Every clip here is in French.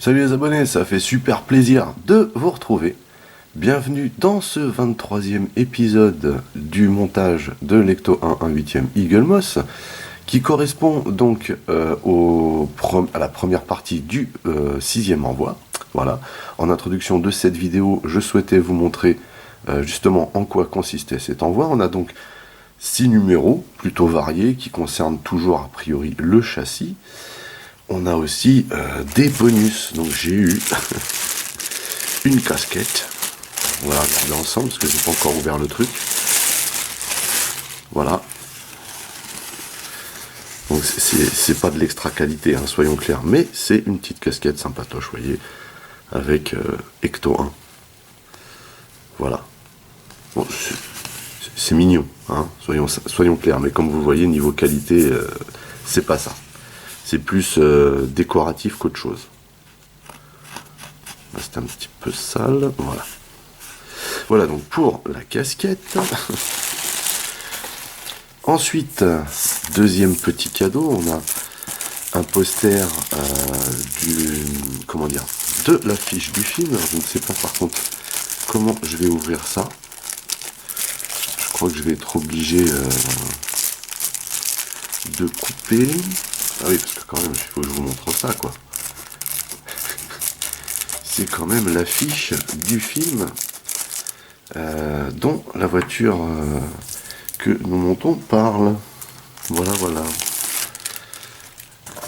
Salut les abonnés, ça fait super plaisir de vous retrouver. Bienvenue dans ce 23e épisode du montage de l'Ecto 1 1/8e Eagle Moss, qui correspond donc à la première partie du 6e envoi. Voilà. En introduction de cette vidéo, je souhaitais vous montrer justement en quoi consistait cet envoi. On a donc 6 numéros plutôt variés qui concernent toujours a priori le châssis. On a aussi des bonus. Donc j'ai eu une casquette. On va regarder ensemble parce que j'ai pas encore ouvert le truc. Voilà. Donc c'est pas de l'extra qualité, hein, soyons clairs, mais c'est une petite casquette sympatoche, vous voyez, avec Ecto 1. Voilà. Bon, c'est mignon, hein, soyons clairs, mais comme vous voyez, niveau qualité, c'est pas ça. C'est plus décoratif qu'autre chose. Là, c'est un petit peu sale. Voilà. Voilà donc pour la casquette. Ensuite, deuxième petit cadeau, on a un poster de l'affiche du film. Alors, je ne sais pas par contre comment je vais ouvrir ça. Je crois que je vais être obligé de couper. Ah oui, parce que quand même, il faut que je vous montre ça, quoi. C'est quand même l'affiche du film dont la voiture que nous montons parle. Voilà, voilà.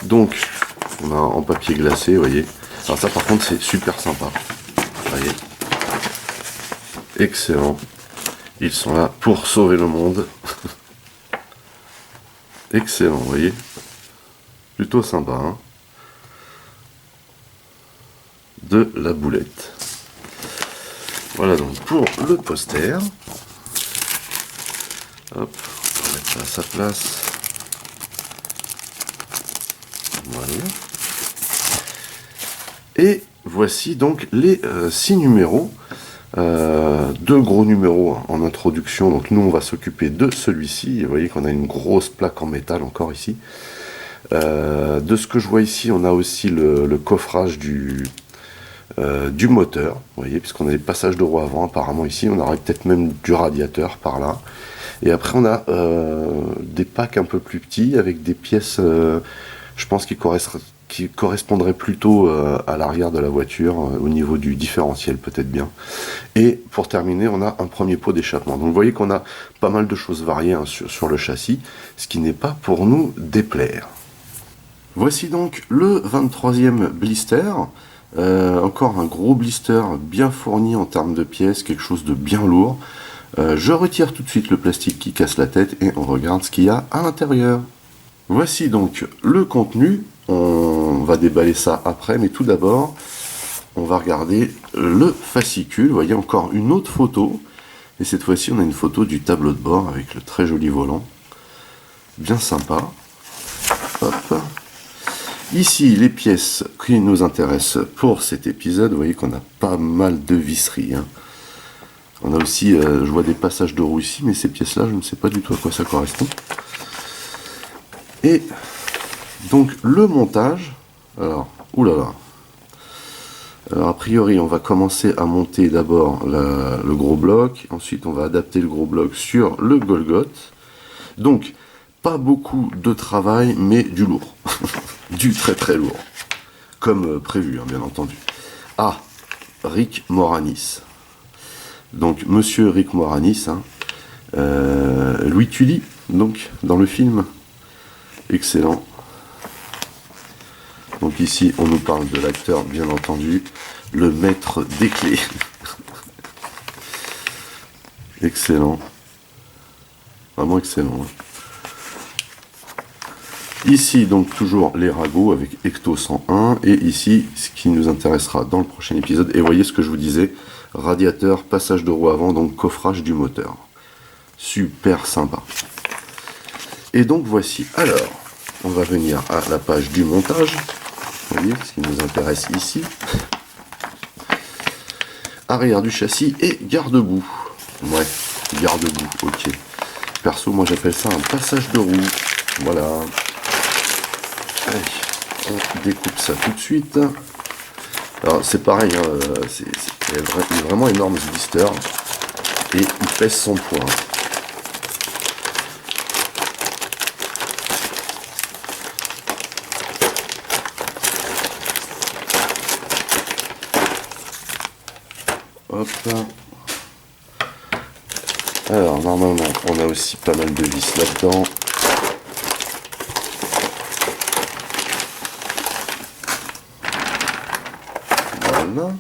Donc, on a en papier glacé, vous voyez. Alors ça, par contre, c'est super sympa. Vous voyez. Excellent. Ils sont là pour sauver le monde. Excellent, vous voyez. Plutôt sympa, hein. De la boulette. Voilà donc pour le poster. Hop, on va mettre ça à sa place. Voilà. Et voici donc les 6 numéros. 2 gros numéros en introduction. Donc nous on va s'occuper de celui-ci. Vous voyez qu'on a une grosse plaque en métal encore ici. De ce que je vois ici, on a aussi le coffrage du moteur, vous voyez, puisqu'on a des passages de roue avant, apparemment ici, on aurait peut-être même du radiateur par là. Et après on a des packs un peu plus petits, avec des pièces, je pense, qui correspondraient plutôt à l'arrière de la voiture, au niveau du différentiel peut-être bien. Et pour terminer, on a un premier pot d'échappement. Donc vous voyez qu'on a pas mal de choses variées, hein, sur le châssis, ce qui n'est pas pour nous déplaire. Voici donc le 23e blister. Encore un gros blister bien fourni en termes de pièces, quelque chose de bien lourd. Je retire tout de suite le plastique qui casse la tête et on regarde ce qu'il y a à l'intérieur. Voici donc le contenu. On va déballer ça après, mais tout d'abord, on va regarder le fascicule. Vous voyez encore une autre photo. Et cette fois-ci, on a une photo du tableau de bord avec le très joli volant. Bien sympa. Hop. Ici, les pièces qui nous intéressent pour cet épisode. Vous voyez qu'on a pas mal de visseries, hein. On a aussi, je vois des passages de roue ici, mais ces pièces-là, je ne sais pas du tout à quoi ça correspond. Et donc, le montage. Alors, oulala. Alors, a priori, on va commencer à monter d'abord le gros bloc. Ensuite, on va adapter le gros bloc sur le Golgoth. Donc, pas beaucoup de travail, mais du lourd. Du très très lourd. Comme prévu, hein, bien entendu. Ah, Rick Moranis. Donc, monsieur Rick Moranis, hein, Louis Tully, donc, dans le film. Excellent. Donc ici, on nous parle de l'acteur, bien entendu, le maître des clés. Excellent. Vraiment excellent, hein. Ici, donc, toujours les ragots avec Ecto 101. Et ici, ce qui nous intéressera dans le prochain épisode. Et voyez ce que je vous disais. Radiateur, passage de roue avant, donc coffrage du moteur. Super sympa. Et donc, voici. Alors, on va venir à la page du montage. Vous voyez ce qui nous intéresse ici. Arrière du châssis et garde-boue. Ouais, garde-boue, ok. Perso, moi j'appelle ça un passage de roue. Voilà. Allez, on découpe ça tout de suite. Alors c'est pareil, hein, il est vraiment énorme ce blister. Et il pèse son poids. Hop. Alors normalement on a aussi pas mal de vis là-dedans. Voilà.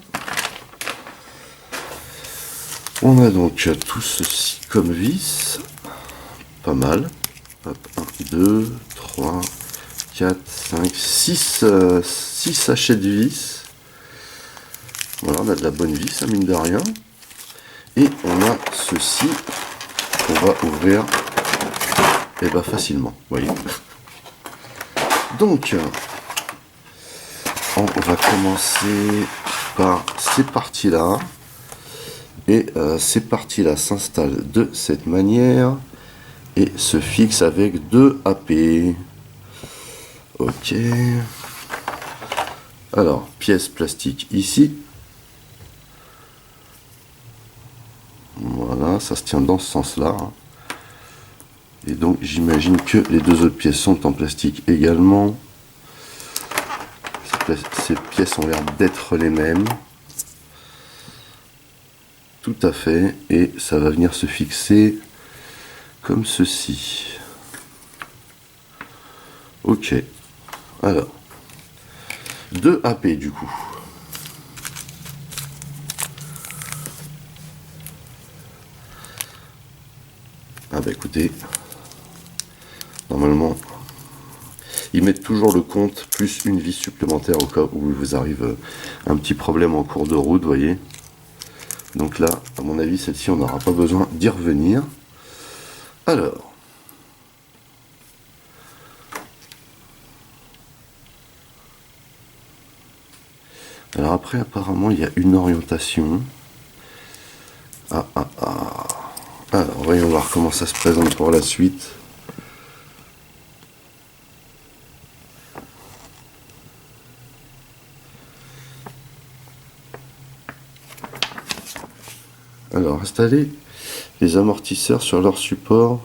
On a donc tout ceci comme vis. Pas mal. Hop, 1, 2, 3, 4, 5, 6 sachets de vis. Voilà, on a de la bonne vis, mine de rien. Et on a ceci qu'on va ouvrir et bah facilement, voyez. Donc, on va commencer par ces parties-là. Et ces parties-là s'installent de cette manière et se fixent avec 2 AP. Ok. Alors, pièce plastique ici. Voilà, ça se tient dans ce sens-là. Et donc, j'imagine que les 2 autres pièces sont en plastique également. Ces pièces ont l'air d'être les mêmes. Tout à fait. Et ça va venir se fixer comme ceci. Ok. Alors. 2 AP du coup. Ah bah écoutez. Normalement. Ils mettent toujours le compte plus une vis supplémentaire au cas où il vous arrive un petit problème en cours de route, vous voyez. Donc là, à mon avis, celle-ci, on n'aura pas besoin d'y revenir. Alors. Alors après, apparemment, il y a une orientation. Alors, voyons voir comment ça se présente pour la suite. Alors, installer les amortisseurs sur leur support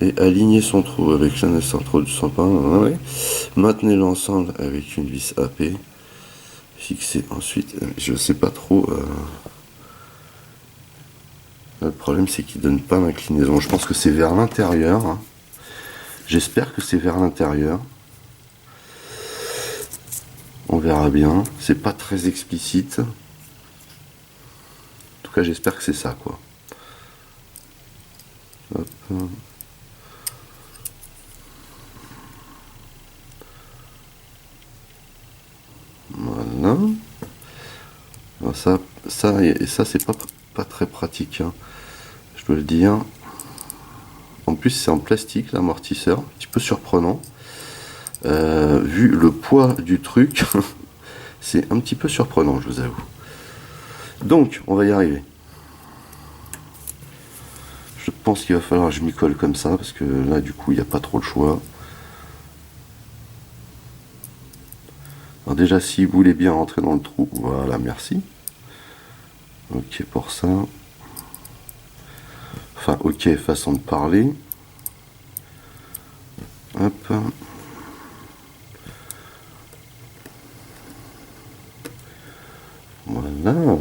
et aligner son trou avec la centrale du 101. Ouais. Maintenez l'ensemble avec une vis AP. Fixez ensuite. Je sais pas trop. Le problème, c'est qu'il donne pas l'inclinaison. Je pense que c'est vers l'intérieur. Hein. J'espère que c'est vers l'intérieur. On verra bien. C'est pas très explicite. En tout cas, j'espère que c'est ça, quoi. Hop. Voilà. Alors ça c'est pas très pratique. Hein. Je peux le dire. En plus, c'est en plastique, l'amortisseur. Un petit peu surprenant. Vu le poids du truc, c'est un petit peu surprenant, je vous avoue. Donc, on va y arriver. Je pense qu'il va falloir que je m'y colle comme ça, parce que là, du coup, il n'y a pas trop le choix. Alors déjà, si vous voulez bien rentrer dans le trou, voilà, merci. Ok pour ça. Enfin, ok, façon de parler. Hop. Voilà.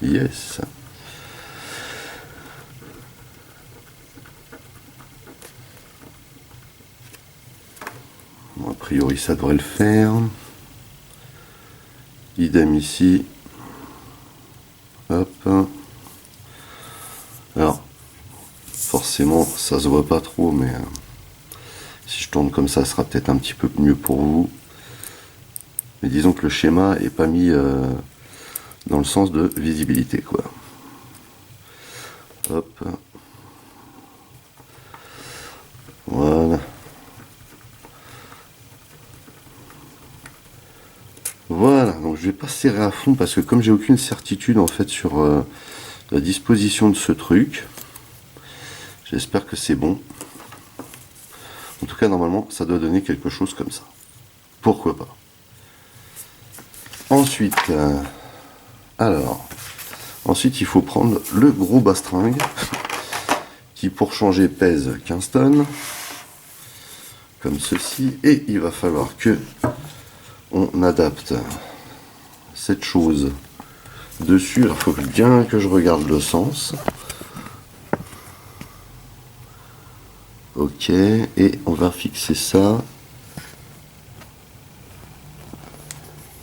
Yes. Bon, a priori, ça devrait le faire. Idem ici. Hop. Alors, forcément, ça se voit pas trop, mais si je tourne comme ça sera peut-être un petit peu mieux pour vous. Mais disons que le schéma est pas mis dans le sens de visibilité, quoi. Hop. Voilà. Voilà, donc je vais pas serrer à fond parce que comme j'ai aucune certitude en fait sur la disposition de ce truc, j'espère que c'est bon. En tout cas, normalement, ça doit donner quelque chose comme ça. Pourquoi pas? Ensuite, alors, ensuite il faut prendre le gros bastringue qui pour changer pèse 15 tonnes, comme ceci, et il va falloir que on adapte cette chose dessus. Il faut bien que je regarde le sens. Ok, et on va fixer ça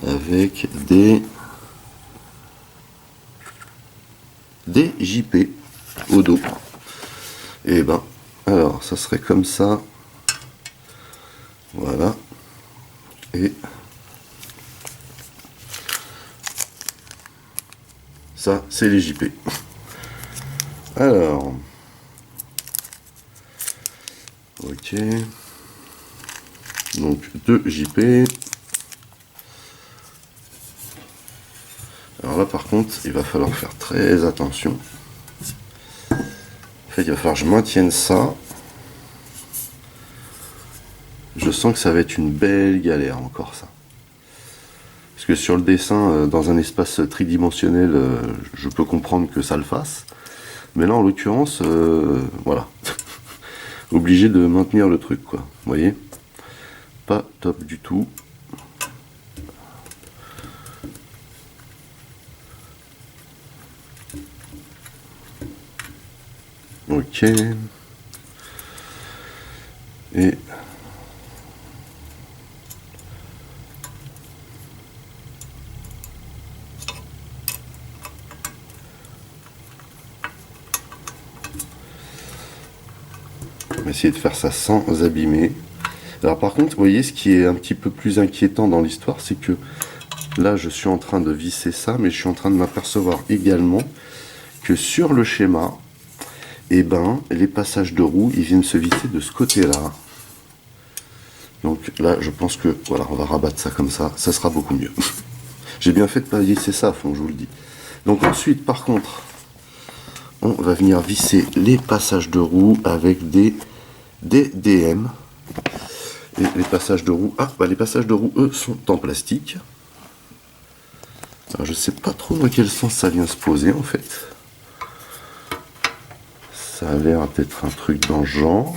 avec des JP au dos. Et ben, alors ça serait comme ça. Voilà. Et ça, c'est les JP. Alors, ok. Donc, 2 JP. Alors là, par contre, il va falloir faire très attention. En fait, il va falloir que je maintienne ça. Je sens que ça va être une belle galère encore, ça. Parce que sur le dessin, dans un espace tridimensionnel, je peux comprendre que ça le fasse. Mais là, en l'occurrence, voilà. Obligé de maintenir le truc, quoi. Vous voyez? Pas top du tout. Ok. Et on va essayer de faire ça sans abîmer. Alors par contre, vous voyez, ce qui est un petit peu plus inquiétant dans l'histoire, c'est que là, je suis en train de visser ça, mais je suis en train de m'apercevoir également que sur le schéma, eh ben, les passages de roues, ils viennent se visser de ce côté-là. Donc là, je pense que, voilà, on va rabattre ça comme ça sera beaucoup mieux. J'ai bien fait de pas visser ça à fond, je vous le dis. Donc ensuite, par contre, on va venir visser les passages de roues avec des DM. Et les passages de roues, les passages de roues, eux, sont en plastique. Alors, je sais pas trop dans quel sens ça vient se poser, en fait. Ça a l'air d'être un truc dans le genre.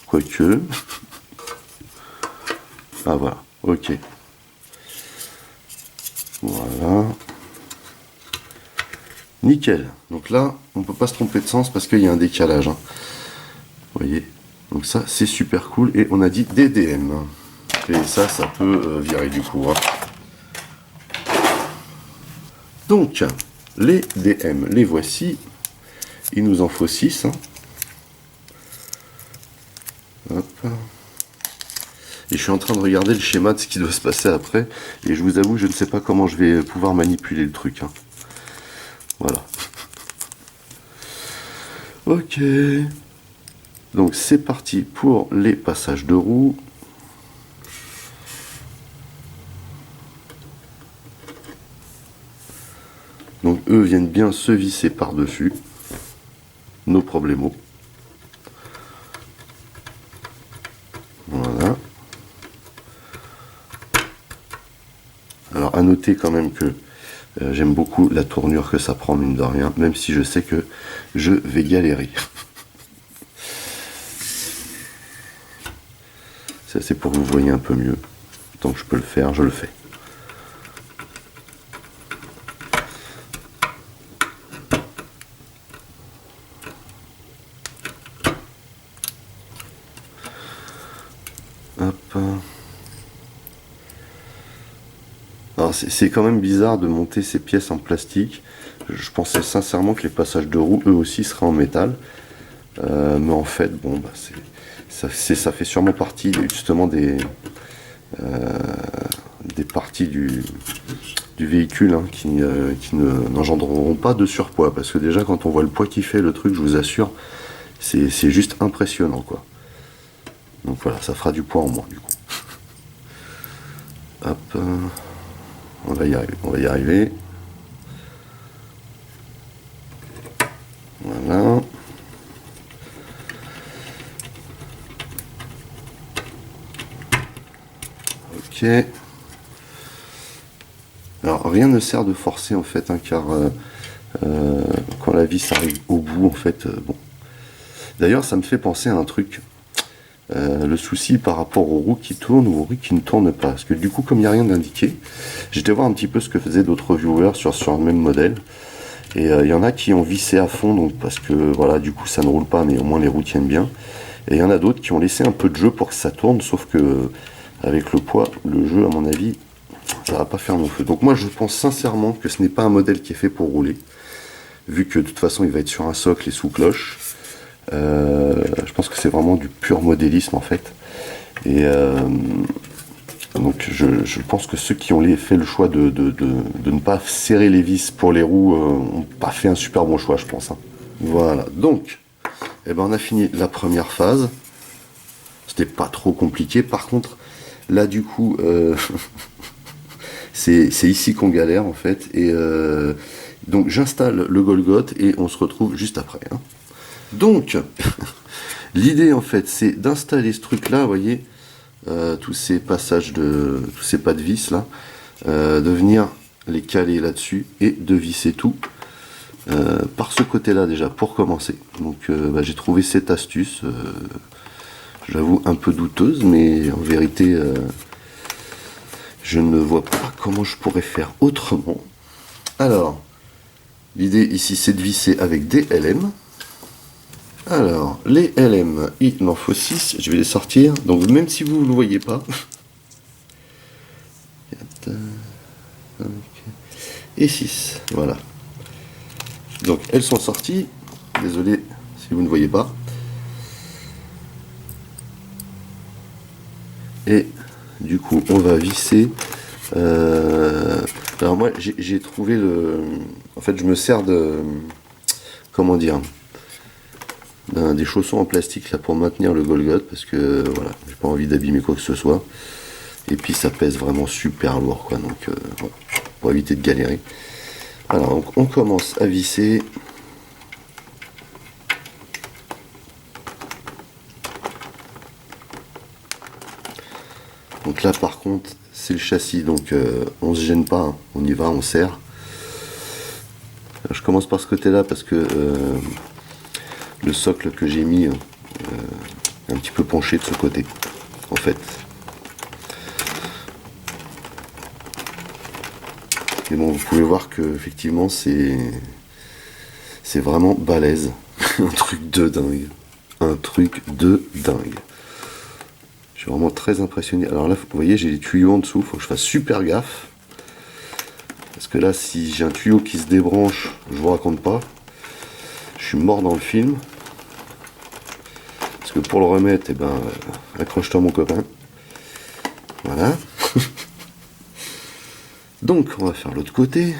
Quoique. Ah, voilà. Ok. Voilà. Nickel. Donc là, on peut pas se tromper de sens parce qu'il y a un décalage. Hein. Vous voyez. Donc ça, c'est super cool. Et on a dit DDM. Et ça peut virer du coup. Hein. Donc, les DM, les voici. Il nous en faut 6. Hein. Hop. Et je suis en train de regarder le schéma de ce qui doit se passer après. Et je vous avoue, je ne sais pas comment je vais pouvoir manipuler le truc. Hein. Voilà. Ok. Donc c'est parti pour les passages de roues. Donc eux viennent bien se visser par-dessus. Nos problèmes. Voilà. Alors à noter quand même que j'aime beaucoup la tournure que ça prend, mine de rien, même si je sais que je vais galérer. Ça c'est pour que vous voyez un peu mieux. Tant que je peux le faire, je le fais. Hop. Alors c'est quand même bizarre de monter ces pièces en plastique. Je pensais sincèrement que les passages de roues, eux aussi, seraient en métal. Mais en fait, bon, bah, ça fait sûrement partie justement des parties du véhicule hein, qui n'engendreront pas de surpoids. Parce que déjà, quand on voit le poids qu'il fait, le truc, je vous assure, c'est juste impressionnant, quoi. Donc voilà, ça fera du poids en moins, du coup. Hop, on va y arriver, on va y arriver. Voilà. Ok. Alors rien ne sert de forcer en fait, hein, car quand la vis arrive au bout en fait, bon. D'ailleurs ça me fait penser à un truc. Le souci par rapport aux roues qui tournent ou aux roues qui ne tournent pas. Parce que du coup, comme il n'y a rien d'indiqué, j'étais voir un petit peu ce que faisaient d'autres viewers sur le même modèle. Et il y en a qui ont vissé à fond, donc parce que voilà, du coup ça ne roule pas, mais au moins les roues tiennent bien. Et il y en a d'autres qui ont laissé un peu de jeu pour que ça tourne, sauf que avec le poids, le jeu, à mon avis, ça va pas faire long feu. Donc moi je pense sincèrement que ce n'est pas un modèle qui est fait pour rouler, vu que de toute façon il va être sur un socle et sous cloche. Je pense que c'est vraiment du pur modélisme en fait. Et donc je pense que ceux qui ont fait le choix de ne pas serrer les vis pour les roues ont pas fait un super bon choix, je pense, hein. Voilà, donc eh ben, on a fini la première phase. C'était pas trop compliqué. Par contre, là du coup, c'est ici qu'on galère en fait. Et donc j'installe le Golgoth et on se retrouve juste après, hein. Donc, l'idée en fait, c'est d'installer ce truc-là, vous voyez, tous ces passages tous ces pas de vis là, de venir les caler là-dessus et de visser tout par ce côté-là déjà pour commencer. Donc, j'ai trouvé cette astuce, j'avoue un peu douteuse, mais en vérité, je ne vois pas comment je pourrais faire autrement. Alors, l'idée ici, c'est de visser avec des LM. Alors, les LM, il m'en faut 6, je vais les sortir. Donc, même si vous ne le voyez pas. 4, 5, et 6, voilà. Donc, elles sont sorties. Désolé si vous ne voyez pas. Et du coup, on va visser. Alors, moi, j'ai trouvé le. En fait, je me sers de. Comment dire, des chaussons en plastique là pour maintenir le Golgoth parce que voilà, j'ai pas envie d'abîmer quoi que ce soit. Et puis ça pèse vraiment super lourd quoi, donc voilà, pour éviter de galérer. Alors donc on commence à visser. Donc là par contre c'est le châssis, donc on se gêne pas, hein. On y va, on serre. Alors, je commence par ce côté là parce que le socle que j'ai mis est un petit peu penché de ce côté en fait. Et bon, vous pouvez voir que effectivement c'est vraiment balèze. Un truc de dingue. Un truc de dingue. Je suis vraiment très impressionné. Alors là, vous voyez, j'ai les tuyaux en dessous, faut que je fasse super gaffe. Parce que là, si j'ai un tuyau qui se débranche, je vous raconte pas. Je suis mort dans le film. Parce que pour le remettre, eh ben, accroche-toi mon copain. Voilà. Donc, on va faire l'autre côté.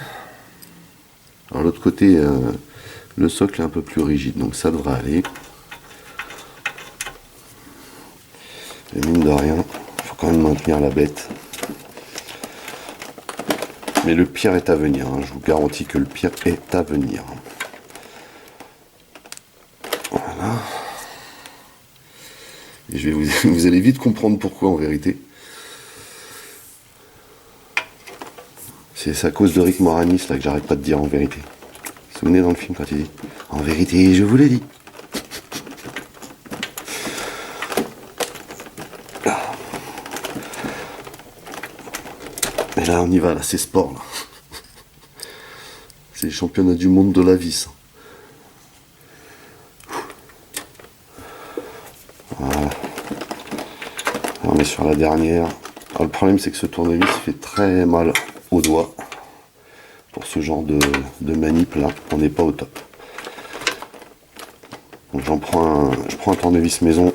Alors l'autre côté, le socle est un peu plus rigide, donc ça devrait aller. Et mine de rien, il faut quand même maintenir la bête. Mais le pire est à venir, hein. Je vous garantis que le pire est à venir. Voilà. Et vous allez vite comprendre pourquoi en vérité. C'est à cause de Rick Moranis là que j'arrête pas de dire en vérité. Vous vous souvenez dans le film quand il dit en vérité, je vous l'ai dit. Mais là on y va, là c'est sport là. C'est les championnats du monde de la vis. Voilà. On est sur la dernière. Alors, le problème c'est que ce tournevis fait très mal aux doigts. Pour ce genre de manip là, on n'est pas au top. Donc je prends un tournevis maison,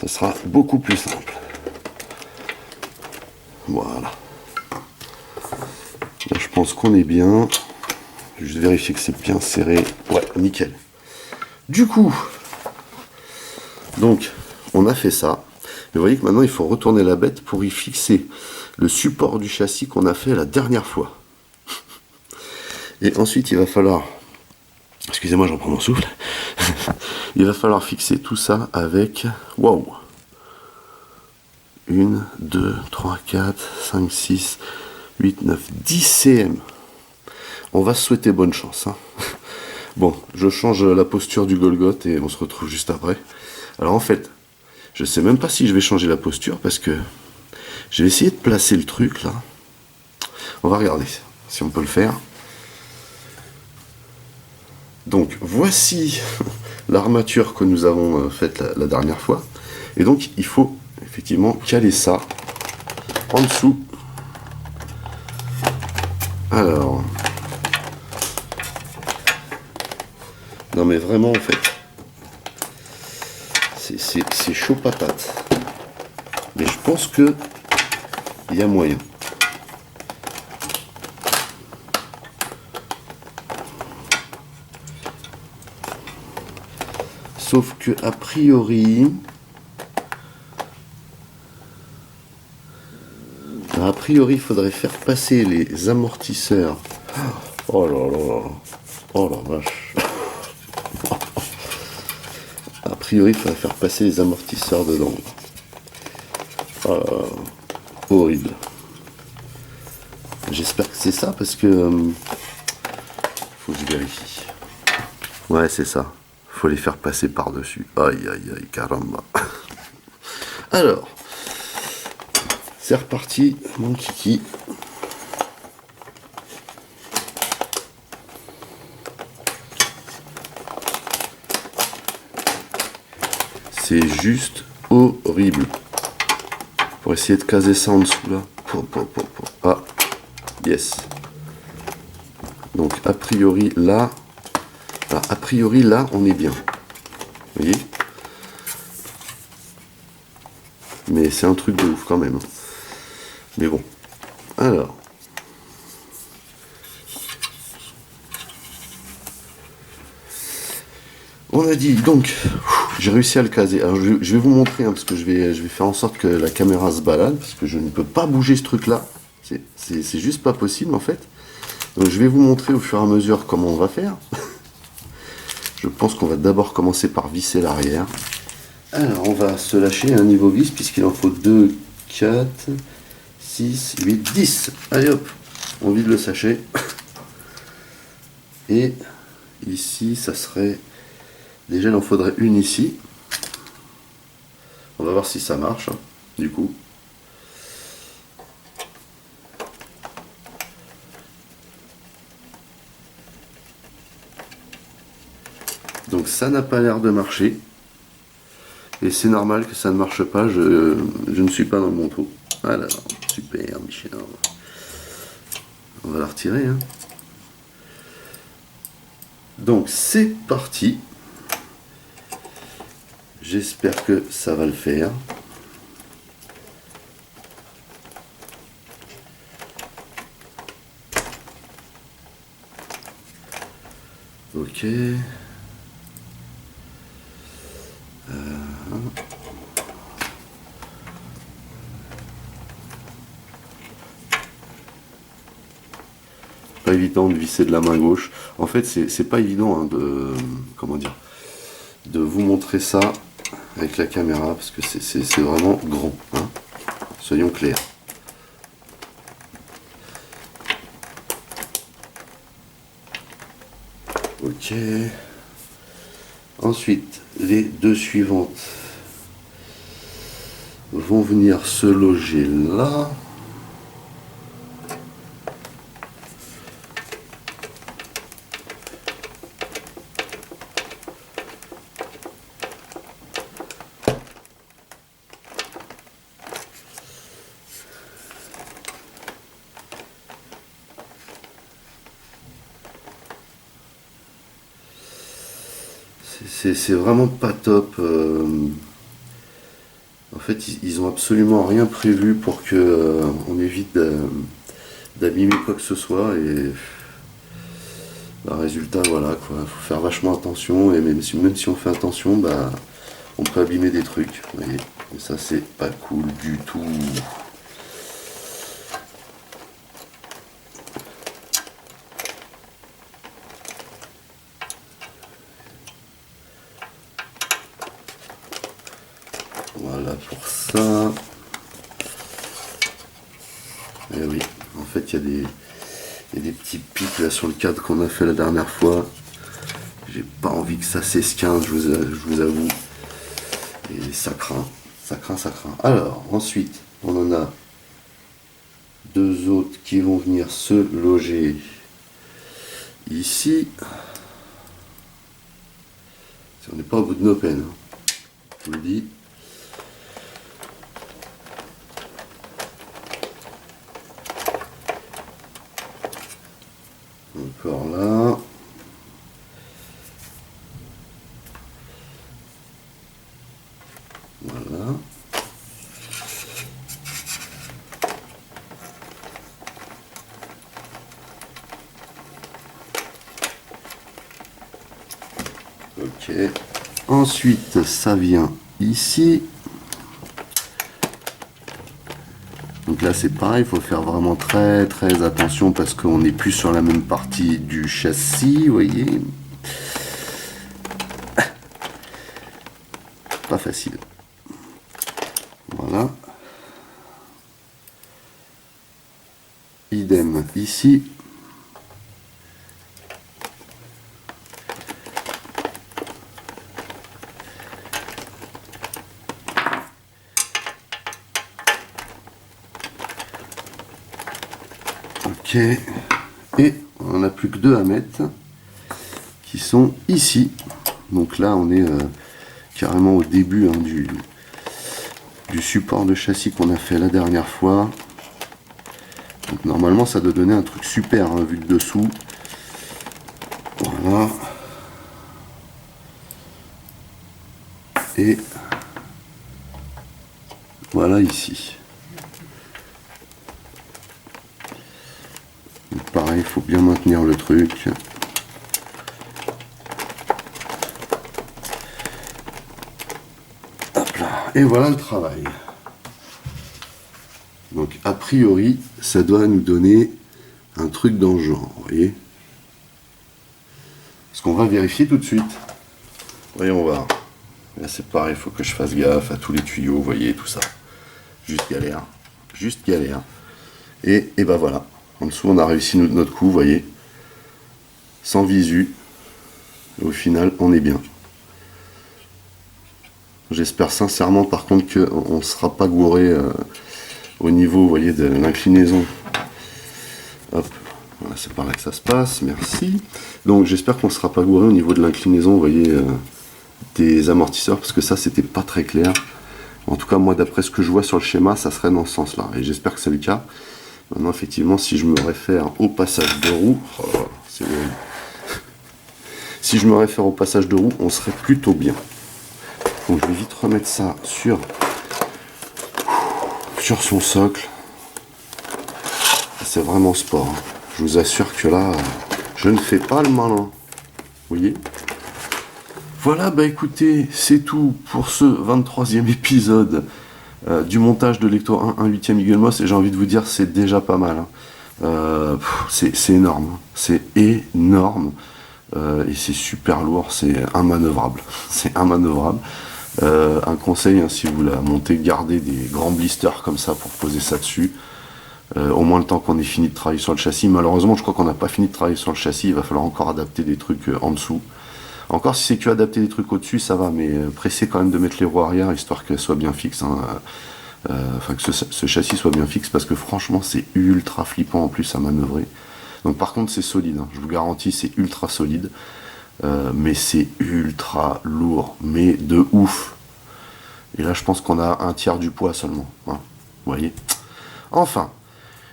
ça sera beaucoup plus simple. Voilà. Là, je pense qu'on est bien. Je vais juste vérifier que c'est bien serré. Ouais, nickel. Du coup, donc, on a fait ça. Mais vous voyez que maintenant, il faut retourner la bête pour y fixer le support du châssis qu'on a fait la dernière fois. Et ensuite, il va falloir... Excusez-moi, j'en prends mon souffle. Il va falloir fixer tout ça avec... Waouh! 1, 2, 3, 4, 5, 6, 8, 9, 10 cm. On va se souhaiter bonne chance. Hein. Bon, je change la posture du Golgoth et on se retrouve juste après. Alors en fait, je sais même pas si je vais changer la posture parce que je vais essayer de placer le truc là. On va regarder si on peut le faire. Donc voici l'armature que nous avons faite la dernière fois. Et donc il faut effectivement caler ça en dessous. Alors, non mais vraiment en fait, c'est chaud patate. Mais je pense que il y a moyen. Sauf que a priori, il faudrait faire passer les amortisseurs. Oh là là là. Oh la vache. A priori, il faudrait faire passer les amortisseurs dedans. Oh là là. Horrible. J'espère que c'est ça parce que faut que je vérifie. Ouais, c'est ça. Faut les faire passer par-dessus. Aïe aïe aïe, caramba. Alors, c'est reparti, mon kiki. C'est juste horrible. Pour essayer de caser ça en dessous là. Ah, yes. Donc a priori là, on est bien. Vous voyez? Mais c'est un truc de ouf quand même. Mais bon. Alors. On a dit donc, j'ai réussi à le caser. Alors je vais vous montrer hein, parce que je vais faire en sorte que la caméra se balade parce que je ne peux pas bouger ce truc là. C'est juste pas possible en fait. Donc je vais vous montrer au fur et à mesure comment on va faire. Je pense qu'on va d'abord commencer par visser l'arrière. Alors on va se lâcher un niveau vis puisqu'il en faut 2, 4, 6, 8, 10. Allez hop, on vide le sachet. Et ici ça serait... Déjà il en faudrait une ici. On va voir si ça marche hein, du coup. Donc ça n'a pas l'air de marcher. Et c'est normal que ça ne marche pas, je ne suis pas dans le bon trou. Voilà, super Michel. On va la retirer. Hein. Donc c'est parti. J'espère que ça va le faire. Ok. Pas évident de visser de la main gauche. En fait, c'est pas évident hein, de comment dire, de vous montrer ça avec la caméra parce que c'est vraiment grand. Hein. Soyons clairs. Ok. Ensuite, les deux suivantes vont venir se loger là. C'est vraiment pas top. En fait, ils ont absolument rien prévu pour que on évite d'abîmer quoi que ce soit et bah, résultat voilà quoi. Faut faire vachement attention et même si on fait attention, bah on peut abîmer des trucs. Vous voyez, et ça c'est pas cool du tout. Voilà pour ça. Eh oui, en fait, il y a des petits pics là sur le cadre qu'on a fait la dernière fois. J'ai pas envie que ça s'esquinte, je vous avoue. Et ça craint, ça craint, ça craint. Alors, ensuite, on en a deux autres qui vont venir se loger ici. On n'est pas au bout de nos peines, hein. Je vous le dis. Encore là. Voilà. Ok. Ensuite, ça vient ici. Donc là, c'est pareil, il faut faire vraiment très très attention parce qu'on n'est plus sur la même partie du châssis, vous voyez. Pas facile. Voilà. Idem ici. Ok. Et on n'en a plus que deux à mettre qui sont ici. Donc là, on est carrément au début hein, du support de châssis qu'on a fait la dernière fois. Donc normalement ça doit donner un truc super hein, vu de dessous. Voilà. Et voilà ici. Donc pareil, il faut bien maintenir le truc. Hop là. Et voilà le travail. Donc a priori, ça doit nous donner un truc dans le genre, vous voyez. Ce qu'on va vérifier tout de suite. Voyons voir. Là c'est pareil, il faut que je fasse gaffe à tous les tuyaux, vous voyez, tout ça. Juste galère. Juste galère. Et ben voilà. En dessous, on a réussi notre coup, vous voyez. Sans visu. Et au final, on est bien. J'espère sincèrement, par contre, qu'on ne sera pas gouré au niveau, vous voyez, de l'inclinaison. Hop, voilà, c'est par là que ça se passe, merci. Donc j'espère qu'on ne sera pas gouré au niveau de l'inclinaison, vous voyez, des amortisseurs, parce que ça, c'était pas très clair. En tout cas, moi, d'après ce que je vois sur le schéma, ça serait dans ce sens-là. Et j'espère que c'est le cas. Maintenant, effectivement, si je me réfère au passage de roue, oh, c'est horrible. Si je me réfère au passage de roue, on serait plutôt bien. Donc je vais vite remettre ça sur son socle. C'est vraiment sport. Hein. Je vous assure que là, je ne fais pas le malin. Vous voyez? Voilà, bah écoutez, c'est tout pour ce 23e épisode du montage de Lecto 1 8e Eagle Moss. Et j'ai envie de vous dire, c'est déjà pas mal. Hein. C'est énorme. Hein. C'est énorme. Et c'est super lourd. C'est immanœuvrable. C'est immanœuvrable. Un conseil, hein, si vous la montez, gardez des grands blisters comme ça pour poser ça dessus. Au moins le temps qu'on ait fini de travailler sur le châssis. Malheureusement, je crois qu'on n'a pas fini de travailler sur le châssis. Il va falloir encore adapter des trucs en dessous. Encore si c'est que adapter des trucs au-dessus, ça va, mais pressez quand même de mettre les roues arrière, histoire qu'elles soient bien fixes. Hein. Enfin, que ce châssis soit bien fixe, parce que franchement, c'est ultra flippant en plus à manœuvrer. Donc par contre, c'est solide. Hein. Je vous garantis, c'est ultra solide. Mais c'est ultra lourd, mais de ouf. Et là, je pense qu'on a un tiers du poids seulement. Hein. Vous voyez? Enfin,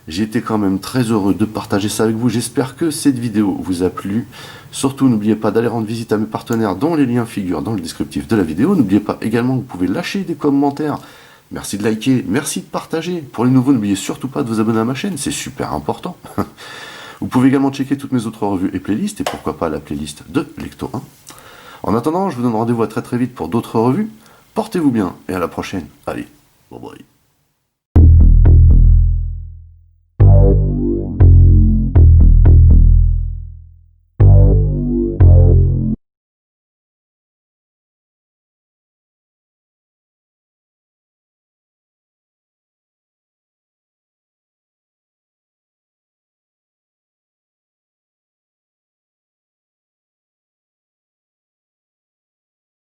j'ai été quand même très heureux de partager ça avec vous. J'espère que cette vidéo vous a plu. Surtout, n'oubliez pas d'aller rendre visite à mes partenaires dont les liens figurent dans le descriptif de la vidéo. N'oubliez pas également que vous pouvez lâcher des commentaires. Merci de liker, merci de partager. Pour les nouveaux, n'oubliez surtout pas de vous abonner à ma chaîne, c'est super important. Vous pouvez également checker toutes mes autres revues et playlists, et pourquoi pas la playlist de Lecto 1. En attendant, je vous donne rendez-vous à très très vite pour d'autres revues. Portez-vous bien, et à la prochaine. Allez, bye bye.